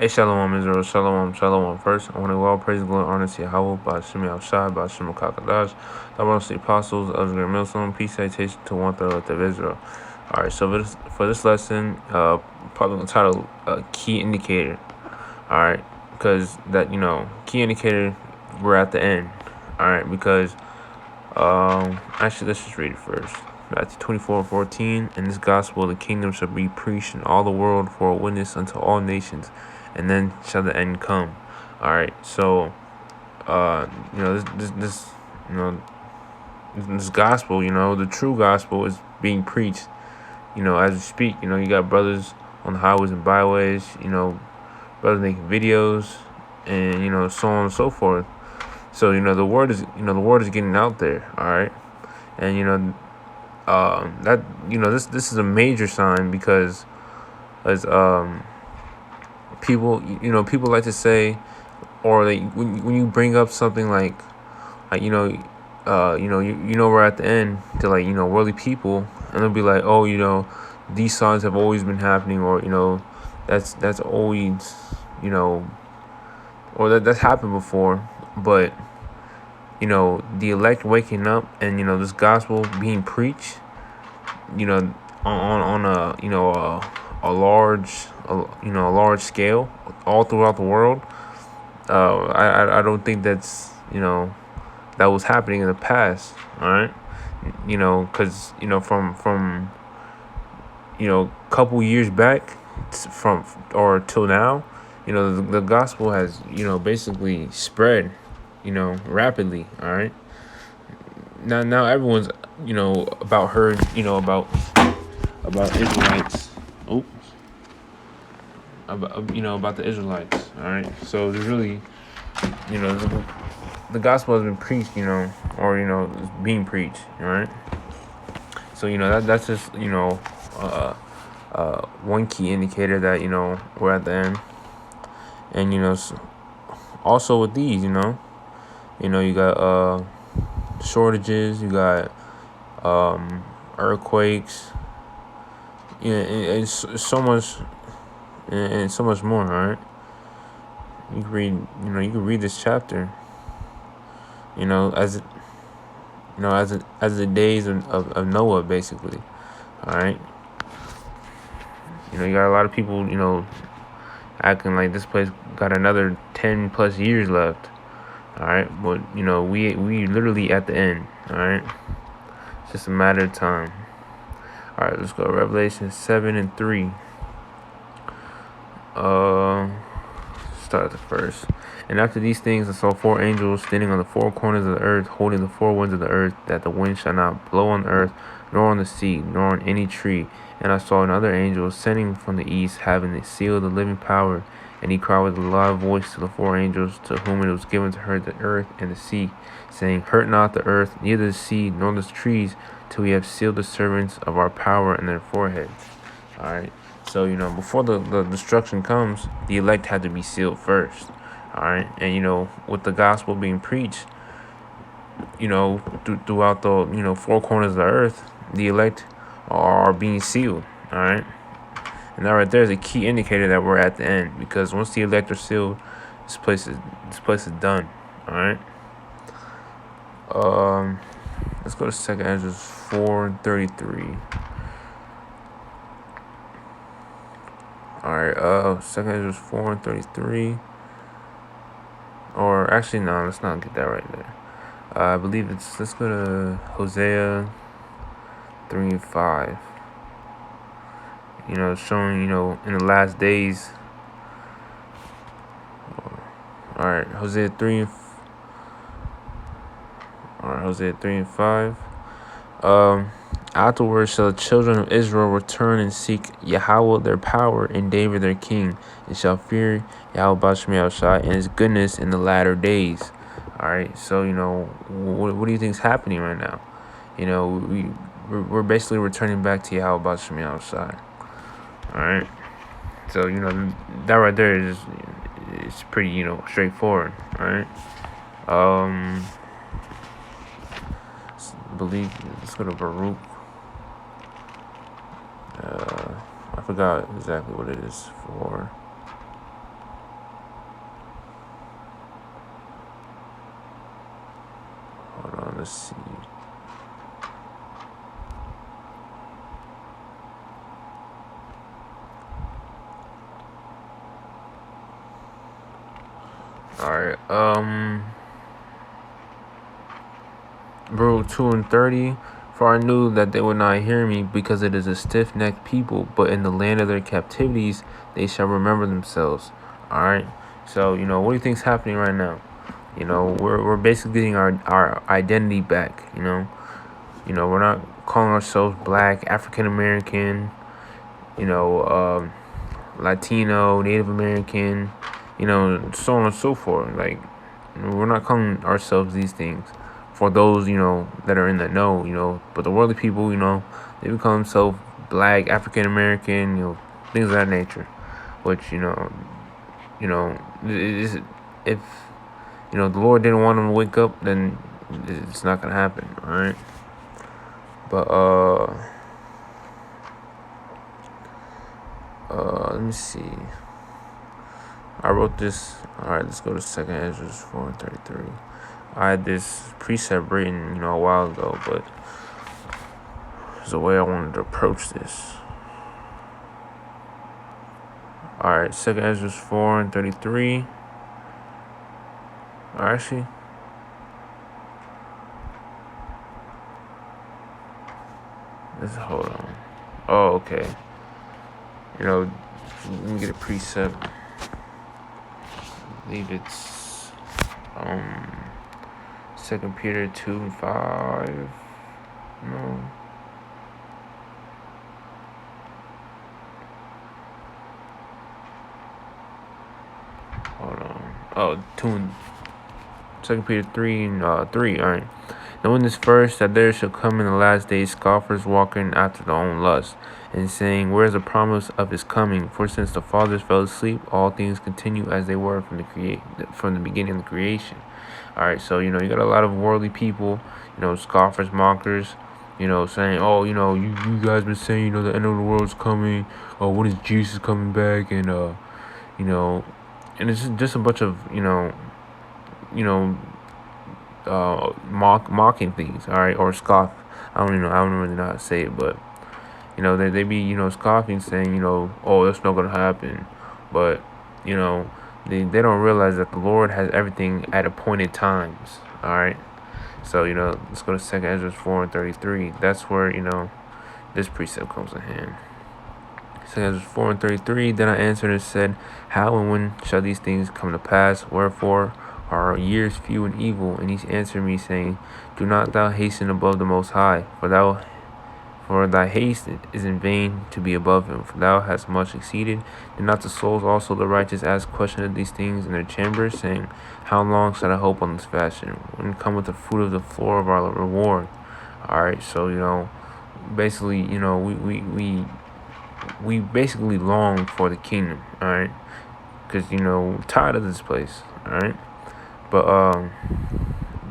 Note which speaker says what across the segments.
Speaker 1: Hey, Shalom Israel, Shalom, Shalom. First, I want to give all praise, glory, honor to Yahweh, by Shemi Al-Shai, by Shemi Kakadash, the most the apostles, Uzgar Milsom, peace, citation to one third of Israel. Alright, so for this lesson, probably going to title Key Indicator. Alright, because that, key indicator, we're at the end. Alright, because, actually, let's just read it first. Matthew 24:14, in this gospel the kingdom shall be preached in all the world for a witness unto all nations, and then shall the end come. All right, so this this gospel, the true gospel is being preached, as we speak. You got brothers on the highways and byways, brothers making videos, and so on and so forth. So the word is the word is getting out there. All right, and that this is a major sign because as people like to say, or when you bring up something like we're at the end to worldly people, and they'll be like, oh, these signs have always been happening, or that's always or that's happened before. But the elect waking up and this gospel being preached, on a large scale all throughout the world. I don't think that's that was happening in the past. All right, because from couple years back from or till now, the gospel has basically spread rapidly. All right, now everyone's about heard about Israelites. Oh, about the Israelites. All right, so there's really the gospel has been preached, or is being preached. All right, so that's just one key indicator that we're at the end. And also with these, you got shortages, you got earthquakes, and so much, and so much more. All right, you can read this chapter, as as the days of Noah, basically. All right, you got a lot of people acting like this place got another 10 plus years left. All right, but we literally at the end. All right, it's just a matter of time. All right, let's go. Revelation 7:3. Start at the first. And after these things, I saw four angels standing on the four corners of the earth, holding the four winds of the earth, that the wind shall not blow on the earth, nor on the sea, nor on any tree. And I saw another angel ascending from the east, having the seal of the living power. And he cried with a loud voice to the four angels, to whom it was given to hurt the earth and the sea, saying, Hurt not the earth, neither the sea, nor the trees, till we have sealed the servants of our power in their foreheads. All right. So, before the destruction comes, the elect had to be sealed first. All right. And, with the gospel being preached, throughout the, four corners of the earth, the elect are being sealed. All right. And that right there is a key indicator that we're at the end, because once the elect are sealed, this place is done. All right. Let's go to 2 Ezra 4:33. Alright, 2 Ezra 4:33. Or actually, no, let's not get that right there. I believe let's go to Hosea 3:5. Showing, in the last days. Alright, Hosea 3:5. Afterwards shall the children of Israel return and seek Yahweh their power and David their king, and shall fear Yahweh Bashmi Al-Shai and his goodness in the latter days. All right, so what do you think is happening right now? We're basically returning back to Yahweh Bashmi Al-Shai. All right, so that right there is it's pretty straightforward. All right, believe let's go to Baruch. I forgot exactly what it is for. Let's see. Alright, bro, 2 and 30. For I knew that they would not hear me, because it is a stiff-necked people, but in the land of their captivities they shall remember themselves. Alright, so, what do you think's happening right now? We're basically getting our identity back, we're not calling ourselves black, African American, Latino, Native American, so on and so forth. Like, we're not calling ourselves these things for those, that are in the know, but the worldly people, they call themselves black, African American, things of that nature, which, if, the Lord didn't want them to wake up, then it's not going to happen, all right? But, let me see. I wrote this. All right, let's go to 2nd Ezra 4:33. I had this precept written, a while ago, but there's a way I wanted to approach this. All right, 2nd Ezra 4:33. Actually, hold on. Oh, okay. Let me get a precept. I believe it's 2 Peter 2:5. No. Hold on. Oh, 2 Peter 3 and 3. All right. Knowing this first, that there shall come in the last days scoffers walking after their own lust, and saying, where is the promise of his coming? For since the fathers fell asleep, all things continue as they were from the beginning of the creation. All right, so you got a lot of worldly people, scoffers, mockers, saying, oh, you guys been saying, the end of the world's coming. Oh, when is Jesus coming back? And and it's just a bunch of mocking things, all right, or scoff. I don't really know how to say it, but they be scoffing, saying oh, that's not gonna happen, but they don't realize that the Lord has everything at appointed times. All right, so let's go to 2nd Ezra 4:33. That's where this precept comes in hand. 2nd Ezra 4:33. Then I answered and said, how and when shall these things come to pass? Wherefore are years few and evil? And he answered me, saying, do not thou hasten above the Most High, for thy haste is in vain to be above him, for thou hast much exceeded. Did not the souls also the righteous ask question of these things in their chambers, saying, how long shall I hope on this fashion? When cometh the fruit of the floor of our reward? All right, so basically, we basically long for the kingdom, all right, because we're tired of this place, all right. But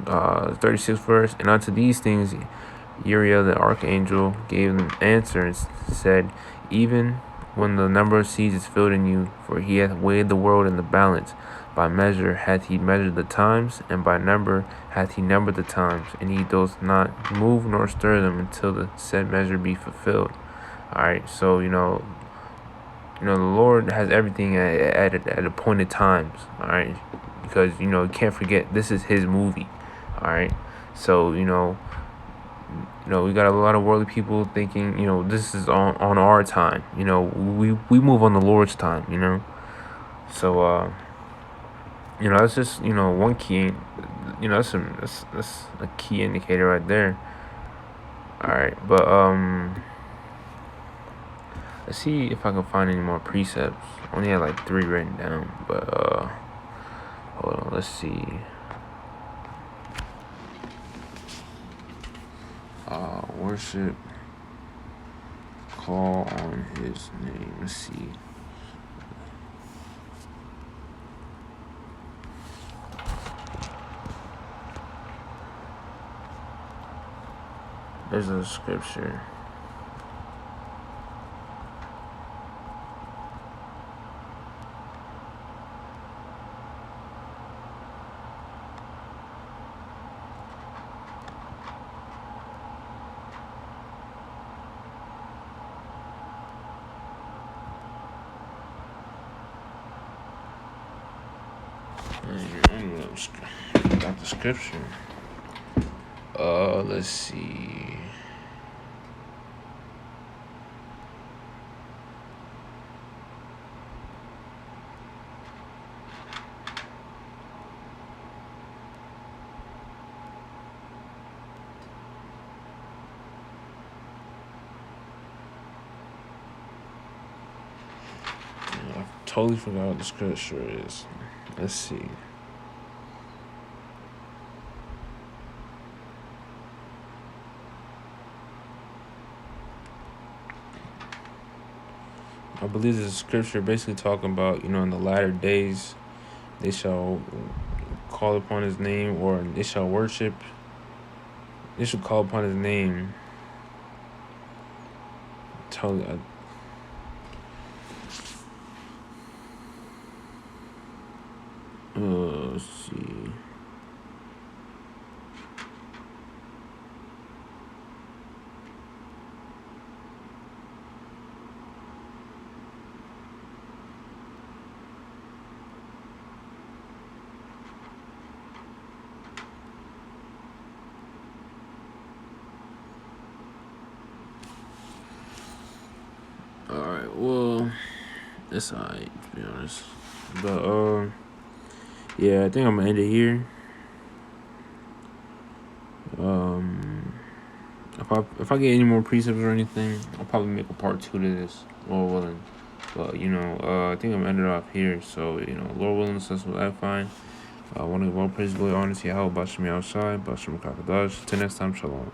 Speaker 1: 36th verse, and unto these things Uriel the archangel gave them answer and said, even when the number of seas is filled in you, for he hath weighed the world in the balance. By measure hath he measured the times, and by number hath he numbered the times, and he doth not move nor stir them until the said measure be fulfilled. All right, so the Lord has everything at appointed times. All right, because you can't forget, this is his movie. All right, so we got a lot of worldly people thinking this is on our time. We move on the Lord's time. So that's just one key. That's a key indicator right there. All right, but let's see if I can find any more precepts. I only had like 3 written down, but hold on, let's see. Worship, call on his name. Let's see. There's a scripture. Got the scripture. Let's see. I totally forgot what the scripture is. Let's see. I believe this is scripture basically talking about, in the latter days, they shall call upon his name, or they shall worship. They should call upon his name. Totally. Let's see. Alright, well, it's alright, to be honest. But, yeah, I think I'm gonna end it here. If I get any more precepts or anything, I'll probably make a part 2 to this, Lord willing. But, I think I'm ended off here. So, Lord willing, that's what I find. I want to give all praise, glory, honor to Yahweh, Bashem Yahushai, Bashem Kakadash. Till next time, shalom.